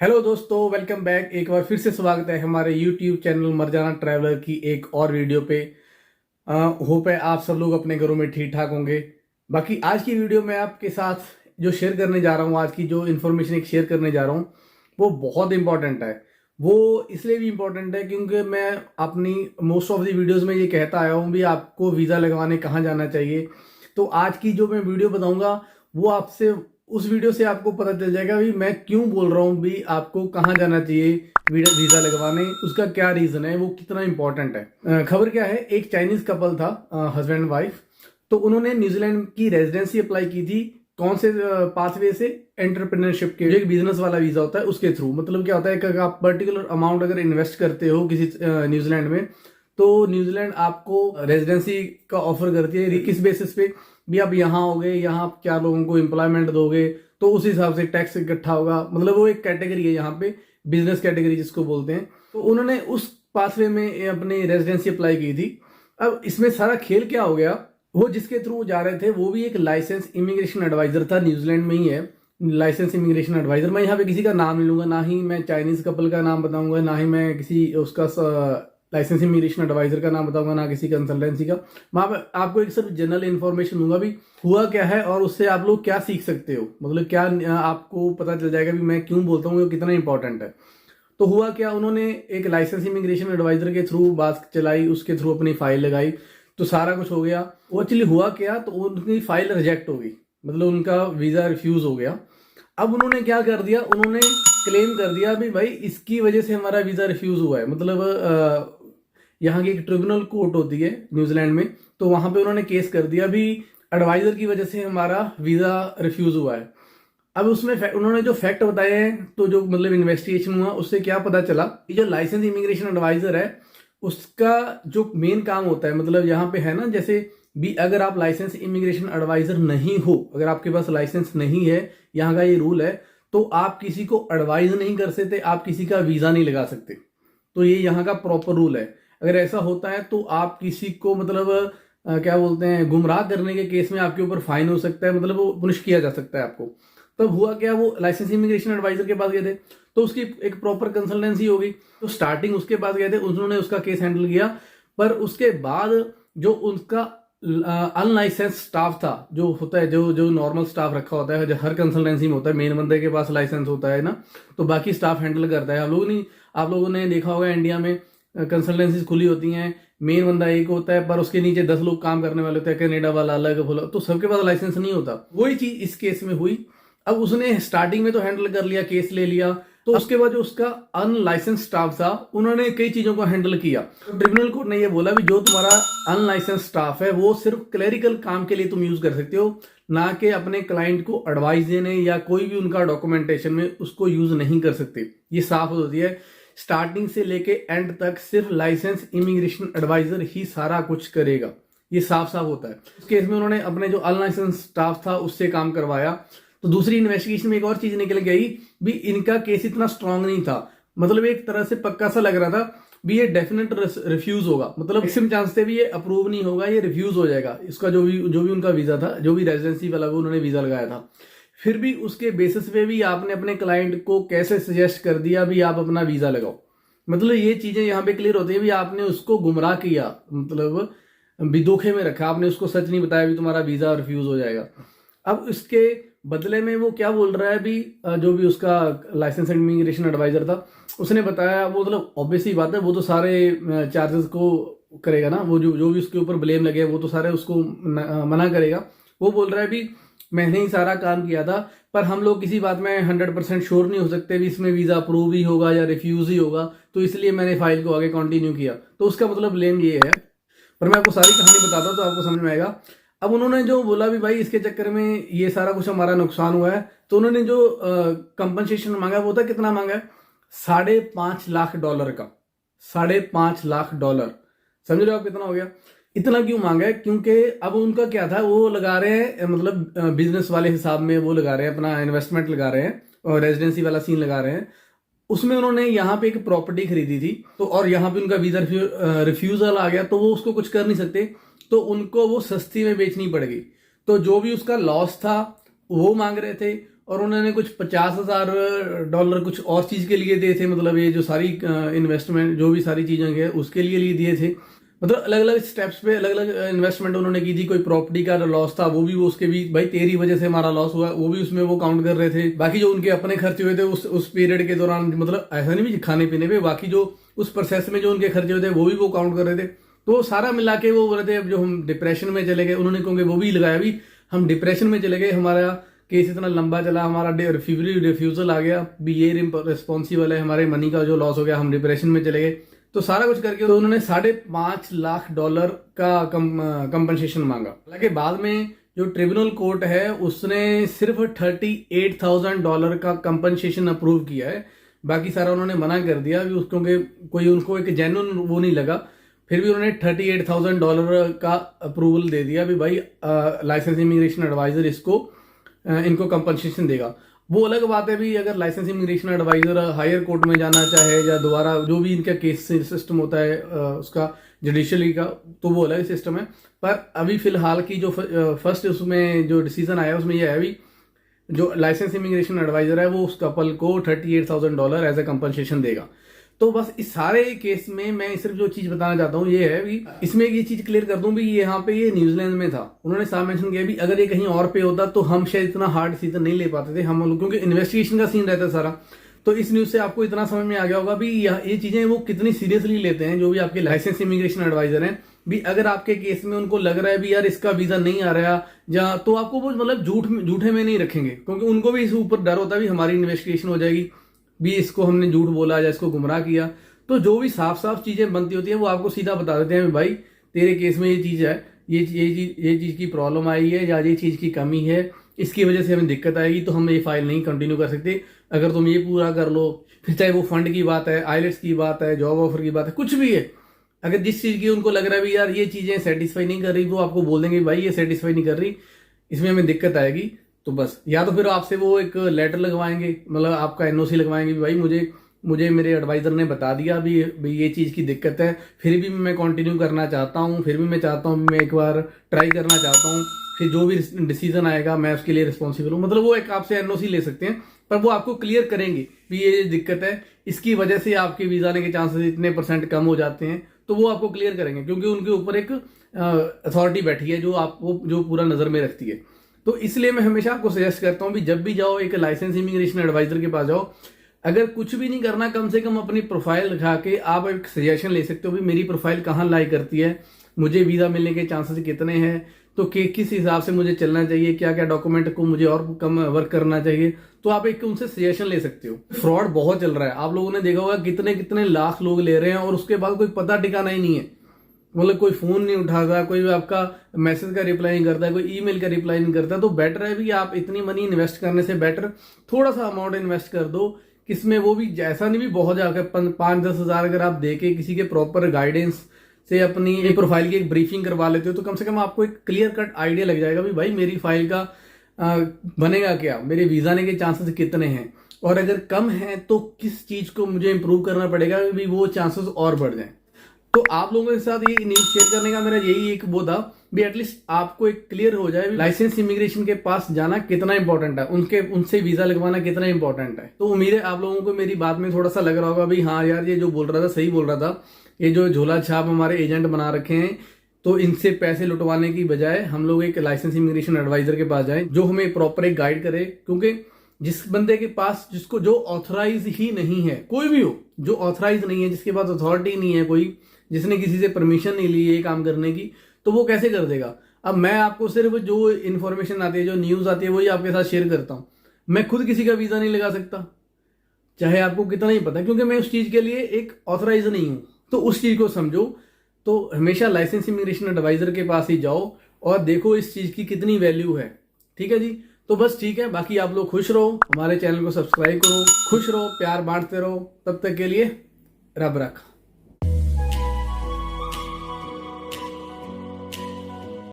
Hello दोस्तों, welcome back. एक बार फिर से स्वागत है हमारे YouTube चैनल मरजाना ट्रैवलर की एक और वीडियो पे। होप है आप सब लोग अपने घरों में ठीक ठाक होंगे। बाकी आज की वीडियो में आपके साथ जो शेयर करने जा रहा हूँ, आज की जो इन्फॉर्मेशन एक शेयर करने जा रहा हूँ वो बहुत इंपॉर्टेंट है। वो इसलिए भी इम्पोर्टेंट है क्योंकि मैं अपनी मोस्ट ऑफ दी वीडियोस में ये कहता आया हूँ भी आपको वीज़ा लगवाने कहाँ जाना चाहिए। तो आज की जो मैं वीडियो बताऊंगा वो आपसे उस वीडियो से आपको पता चल जाएगा भी मैं क्यों बोल रहा हूँ भी आपको कहाँ जाना चाहिए वीज़ा लगवाने, उसका क्या रीज़न है, वो कितना इंपॉर्टेंट है। खबर क्या है, एक चाइनीज कपल था, हस्बैंड एंड वाइफ। तो उन्होंने न्यूजीलैंड की रेजिडेंसी अप्लाई की थी। कौन से पाथवे से? एंटरप्रेन्योरशिप के, जो एक बिजनेस वाला वीजा होता है उसके थ्रू। मतलब क्या होता है कि आप पर्टिकुलर अमाउंट अगर इन्वेस्ट करते हो किसी न्यूजीलैंड में, तो न्यूजीलैंड आपको रेजिडेंसी का ऑफर करती है। किस बेसिस पे? भी आप यहाँ हो गए, यहाँ आप 4 लोगों को एम्प्लॉयमेंट दोगे तो उस हिसाब से टैक्स इकट्ठा होगा। मतलब वो एक कैटेगरी है यहाँ पे, बिजनेस कैटेगरी जिसको बोलते हैं। तो उन्होंने उस पाथवे में अपनी रेजिडेंसी अप्लाई की थी। अब इसमें सारा खेल क्या हो गया, वो जिसके थ्रू जा रहे थे वो भी एक लाइसेंस इमिग्रेशन एडवाइजर था, न्यूजीलैंड में ही है लाइसेंस इमिग्रेशन एडवाइजर। मैं यहाँ पे किसी का नाम नहीं लूंगा, ना ही मैं चाइनीज कपल का नाम बताऊंगा, ना ही मैं किसी उसका लाइसेंस इमिग्रेशन एडवाइजर का नाम बताऊंगा, ना किसी कंसल्टेंसी का। वहां पर आपको एक सिर्फ जनरल इन्फॉर्मेशन दूंगा भी हुआ क्या है और उससे आप लोग क्या सीख सकते हो। मतलब क्या आपको पता चल जाएगा भी मैं क्यों बोलता हूँ, कितना इंपॉर्टेंट है। तो हुआ क्या, उन्होंने एक लाइसेंस इमिग्रेशन एडवाइजर के थ्रू बात चलाई, उसके थ्रू अपनी फाइल लगाई, तो सारा कुछ हो गया। वो एक्चुअली हुआ क्या, तो उनकी फाइल रिजेक्ट हो गई, मतलब उनका वीजा रिफ्यूज हो गया। अब उन्होंने क्या कर दिया, उन्होंने क्लेम कर दिया भी भाई इसकी वजह से हमारा वीजा रिफ्यूज हुआ है। मतलब यहाँ की एक ट्रिब्यूनल कोर्ट होती है न्यूजीलैंड में, तो वहां पे उन्होंने केस कर दिया भी एडवाइजर की वजह से हमारा वीजा रिफ्यूज हुआ है। अब उसमें उन्होंने जो फैक्ट बताए हैं, तो जो मतलब इन्वेस्टिगेशन हुआ उससे क्या पता चला, ये जो लाइसेंस इमिग्रेशन एडवाइजर है उसका जो मेन काम होता है, मतलब यहाँ पे है ना, जैसे भी अगर आप लाइसेंस इमिग्रेशन एडवाइजर नहीं हो, अगर आपके पास लाइसेंस नहीं है, यहाँ का ये रूल है, तो आप किसी को एडवाइज नहीं कर सकते, आप किसी का वीजा नहीं लगा सकते। तो ये यहाँ का प्रॉपर रूल है। अगर ऐसा होता है तो आप किसी को मतलब क्या बोलते हैं, गुमराह करने के केस में आपके ऊपर फाइन हो सकता है, मतलब वो पुनिश किया जा सकता है आपको। तब हुआ क्या, वो लाइसेंस इमिग्रेशन एडवाइजर के पास गए थे, तो उसकी एक प्रॉपर कंसल्टेंसी हो गई। तो स्टार्टिंग उसके पास गए थे, उन्होंने उसका केस हैंडल किया। पर उसके बाद जो उनका अनलाइसेंस स्टाफ था, जो होता है, जो जो नॉर्मल स्टाफ रखा होता है, जो हर कंसल्टेंसी में होता है, मेन बंदे के पास लाइसेंस होता है ना, तो बाकी स्टाफ हैंडल करता है। आप लोगों ने देखा होगा इंडिया में कंसल्टेंसीज खुली होती हैं, मेन बंदा एक होता है पर उसके नीचे 10 लोग काम करने वाले होते हैं, कनाडा वाला अलग बोला, तो सबके पास लाइसेंस नहीं होता। वही चीज इस केस में हुई। अब उसने स्टार्टिंग में तो हैंडल कर लिया, केस ले लिया, तो उसके बाद जो उसका अनलाइसेंस स्टाफ था उन्होंने कई चीजों को हैंडल किया। तो ट्रिब्यूनल कोर्ट ने ये बोला भी जो तुम्हारा अनलाइसेंस स्टाफ है वो सिर्फ क्लरिकल काम के लिए तुम यूज कर सकते हो, ना कि अपने क्लाइंट को एडवाइस देने या कोई भी उनका डॉक्यूमेंटेशन में उसको यूज नहीं कर सकते। ये साफ होती है, स्टार्टिंग से लेके एंड तक सिर्फ लाइसेंस इमिग्रेशन एडवाइजर ही सारा कुछ करेगा। ये साफ साफ होता है। इस केस में उन्होंने अपने जो अनलाइसेंस स्टाफ था उससे काम करवाया। तो दूसरी इन्वेस्टिगेशन में एक और चीज निकल गई भी इनका केस इतना स्ट्रांग नहीं था, मतलब एक तरह से पक्का सा लग रहा था भी ये डेफिनेट रिफ्यूज होगा, मतलब मैक्सिमम चांस थे भी ये अप्रूव नहीं होगा, ये रिफ्यूज हो जाएगा। इसका जो भी उनका वीजा था, जो भी रेजिडेंसी वाला वो उन्होंने वीजा लगाया था, फिर भी उसके बेसिस पे भी आपने अपने क्लाइंट को कैसे सजेस्ट कर दिया भी आप अपना वीजा लगाओ। मतलब ये चीजें यहाँ पे क्लियर होती है भी आपने उसको गुमराह किया, मतलब भी धोखे में रखा, आपने उसको सच नहीं बताया भी तुम्हारा वीजा रिफ्यूज हो जाएगा। अब इसके बदले में वो क्या बोल रहा है भी जो भी उसका लाइसेंस इमिग्रेशन एडवाइजर था उसने बताया, वो मतलब ऑब्वियसली बात है, वो तो सारे चार्जेस को करेगा ना, वो जो भी उसके ऊपर ब्लेम लगे वो तो सारे उसको मना करेगा। वो बोल रहा है भी मैंने ही सारा काम किया था, पर हम लोग किसी बात में 100% श्योर नहीं हो सकते भी इसमें वीजा अप्रूव ही होगा या रिफ्यूज ही होगा, तो इसलिए मैंने फाइल को आगे कंटिन्यू किया। तो उसका मतलब ब्लेम ये है, पर मैं आपको सारी कहानी बताता हूँ तो आपको समझ में आएगा। अब उन्होंने जो बोला भी भाई इसके चक्कर में ये सारा कुछ हमारा नुकसान हुआ है, तो उन्होंने जो कंपनसेशन मांगा वो था, कितना मांगा है, $5.5 लाख का। $5.5 लाख, समझ रहे हो आप कितना हो गया। इतना क्यों मांगा है, क्योंकि अब उनका क्या था, वो लगा रहे हैं मतलब बिजनेस वाले हिसाब में वो लगा रहे हैं, अपना इन्वेस्टमेंट लगा रहे हैं और रेजिडेंसी वाला सीन लगा रहे हैं। उसमें उन्होंने यहाँ पे एक प्रॉपर्टी खरीदी थी, तो और यहाँ पे उनका वीजा रिफ्यूजल आ गया, तो वो उसको कुछ कर नहीं सकते, तो उनको वो सस्ती में बेचनी पड़ गई। तो जो भी उसका लॉस था वो मांग रहे थे, और उन्होंने कुछ $50,000 कुछ और चीज़ के लिए दिए थे, मतलब ये जो सारी इन्वेस्टमेंट जो भी सारी चीज़ें हैं उसके लिए दिए थे। मतलब अलग अलग स्टेप्स पे अलग अलग इन्वेस्टमेंट उन्होंने की थी। कोई प्रॉपर्टी का लॉस था वो भी वो उसके भी भाई तेरी वजह से हमारा लॉस हुआ, वो भी उसमें वो काउंट कर रहे थे। बाकी जो उनके अपने खर्चे हुए थे उस पीरियड के दौरान, मतलब ऐसा नहीं भी खाने पीने पे, बाकी जो उस प्रोसेस में जो उनके खर्चे हुए थे वो भी वो काउंट कर रहे थे। तो सारा मिला के वो बोल रहे थे अब जो हम डिप्रेशन में चले गए, उन्होंने क्योंकि वो भी लगाया भी हम डिप्रेशन में चले गए, हमारा केस इतना लंबा चला, हमारा रिफ्यूजल आ गया भी, ये रिस्पॉन्सिबल है, हमारे मनी का जो लॉस हो गया, हम डिप्रेशन में चले गए। तो सारा कुछ करके तो उन्होंने $5.5 लाख का कंपनसेशन मांगा। हालांकि बाद में जो ट्रिब्यूनल कोर्ट है उसने सिर्फ $38,000 का कंपनसेशन अप्रूव किया है, बाकी सारा उन्होंने मना कर दिया क्योंकि कोई उनको एक जेन्युइन वो नहीं लगा। फिर भी उन्होंने $38,000 का अप्रूवल दे दिया भी भाई लाइसेंस इमिग्रेशन एडवाइजर इनको कंपनसेशन देगा। वो अलग बात है भी अगर licence immigration adviser high court में जाना चाहे या दोबारा जो भी इनका केस सिस्टम होता है उसका जुडिशली का, तो वो अलग सिस्टम है। पर अभी फिलहाल की जो फर्स्ट उसमें जो डिसीजन आया उसमें यह है भी जो लाइसेंस इमिग्रेशन एडवाइजर है वो उस कपल को $38,000 एज ए कंपनसेशन देगा। तो बस इस सारे केस में मैं सिर्फ जो चीज बताना चाहता हूँ ये है भी इसमें ये चीज क्लियर कर दूं भी यहाँ पे ये न्यूजीलैंड में था, उन्होंने साफ मेंशन किया भी अगर ये कहीं और पे होता तो हम शायद इतना हार्ड डिसीजन नहीं ले पाते थे हम लोग, क्योंकि इन्वेस्टिगेशन का सीन रहता है सारा। तो इस न्यूज से आपको इतना समझ में आ गया होगा भी ये चीजें वो कितनी सीरियसली लेते हैं जो भी आपके लाइसेंस इमिग्रेशन एडवाइजर हैं भी। अगर आपके केस में उनको लग रहा है भी यार इसका वीजा नहीं आ रहा या तो आपको वो मतलब झूठे में नहीं रखेंगे, क्योंकि उनको भी इस ऊपर डर होता है भी हमारी इन्वेस्टिगेशन हो जाएगी भी इसको हमने झूठ बोला या इसको गुमराह किया। तो जो भी साफ साफ चीजें बनती होती है वो आपको सीधा बता देते हैं भाई तेरे केस में ये चीज है, ये चीज की प्रॉब्लम आई है या ये चीज की कमी है, इसकी वजह से हमें दिक्कत आएगी, तो हम ये फाइल नहीं कंटिन्यू कर सकते। अगर तुम ये पूरा कर लो, फिर चाहे वो फंड की बात है, आइलेट्स की बात है, जॉब ऑफर की बात है, कुछ भी है, अगर जिस चीज की उनको लग रहा है भी यार ये चीजें सेटिस्फाई नहीं कर रही, वो आपको बोल देंगे भाई ये सेटिस्फाई नहीं कर रही, इसमें हमें दिक्कत आएगी। तो बस या तो फिर आपसे वो एक लेटर लगवाएंगे, मतलब आपका एनओसी लगवाएंगे भाई मुझे मेरे एडवाइजर ने बता दिया भी ये चीज़ की दिक्कत है, फिर भी मैं कंटिन्यू करना चाहता हूँ, फिर भी मैं चाहता हूँ मैं एक बार ट्राई करना चाहता हूँ, फिर जो भी डिसीजन आएगा मैं उसके लिए रिस्पॉन्सिबल हूँ। मतलब वो एक आपसे एनओसी ले सकते हैं, पर वो आपको क्लियर करेंगे भी ये दिक्कत है, इसकी वजह से आपके वीजा आने के चांसेस इतने % कम हो जाते हैं, तो वो आपको क्लियर करेंगे क्योंकि उनके ऊपर एक अथॉरिटी बैठी है जो आपको जो पूरा नज़र में रखती है। तो इसलिए मैं हमेशा आपको सजेस्ट करता हूँ भी जब भी जाओ एक लाइसेंस इमिग्रेशन एडवाइजर के पास जाओ, अगर कुछ भी नहीं करना कम से कम अपनी प्रोफाइल दिखा के आप एक सजेशन ले सकते हो भी मेरी प्रोफाइल कहाँ लाई करती है, मुझे वीज़ा मिलने के चांसेस कितने हैं, तो किस हिसाब से मुझे चलना चाहिए, क्या क्या डॉक्यूमेंट को मुझे और कम वर्क करना चाहिए, तो आप एक उनसे सजेशन ले सकते हो। फ्रॉड बहुत चल रहा है, आप लोगों ने देखा होगा कितने कितने लाख लोग ले रहे हैं और उसके बाद कोई पता ठिकाना ही नहीं है, मतलब कोई फोन नहीं उठाता, कोई आपका मैसेज का रिप्लाई नहीं करता, कोई ईमेल का रिप्लाई नहीं करता। तो बेटर है भी आप इतनी मनी इन्वेस्ट करने से बेटर थोड़ा सा अमाउंट इन्वेस्ट कर दो, किसमें वो भी ऐसा नहीं भी बहुत जाकर 5-10 हज़ार अगर आप देके किसी के प्रॉपर गाइडेंस से अपनी एक प्रोफाइल की एक ब्रीफिंग करवा लेते हो तो कम से कम आपको एक क्लियर कट आइडिया लग जाएगा भी भाई मेरी फाइल का बनेगा क्या, मेरे वीजा आने के चांसेस कितने हैं, और अगर कम है तो किस चीज को मुझे इंप्रूव करना पड़ेगा भी वो चांसेस और बढ़ जाएं। तो आप लोगों के साथ ये न्यूज शेयर करने का मेरा यही एक वो था भी एटलीस्ट आपको एक क्लियर हो जाए लाइसेंस इमिग्रेशन के पास जाना कितना इंपॉर्टेंट है, उनसे वीजा लगवाना कितना इंपॉर्टेंट है। तो उम्मीद है आप लोगों को मेरी बात में थोड़ा सा लग रहा होगा भी हाँ यार ये जो बोल रहा था सही बोल रहा था, ये जो झोला छाप हमारे एजेंट बना रखे हैं तो इनसे पैसे लुटवाने की बजाय हम लोग एक लाइसेंस इमिग्रेशन एडवाइजर के पास जाएं जो हमें प्रॉपर एक गाइड करे। क्योंकि जिस बंदे के पास जिसको जो ऑथराइज ही नहीं है, कोई भी हो जो ऑथराइज नहीं है, जिसके पास अथॉरिटी नहीं है, कोई जिसने किसी से परमिशन नहीं ली ये काम करने की, तो वो कैसे कर देगा। अब मैं आपको सिर्फ जो इन्फॉर्मेशन आती है, जो न्यूज आती है, वही आपके साथ शेयर करता हूँ। मैं खुद किसी का वीजा नहीं लगा सकता चाहे आपको कितना ही पता है, क्योंकि मैं उस चीज के लिए एक ऑथराइज नहीं हूँ। तो उस चीज को समझो, तो हमेशा लाइसेंस इमिग्रेशन एडवाइजर के पास ही जाओ और देखो इस चीज की कितनी वैल्यू है। ठीक है जी, तो बस ठीक है, बाकी आप लोग खुश रहो, हमारे चैनल को सब्सक्राइब करो, खुश रहो, प्यार बांटते रहो, तब तक के लिए रब रखा।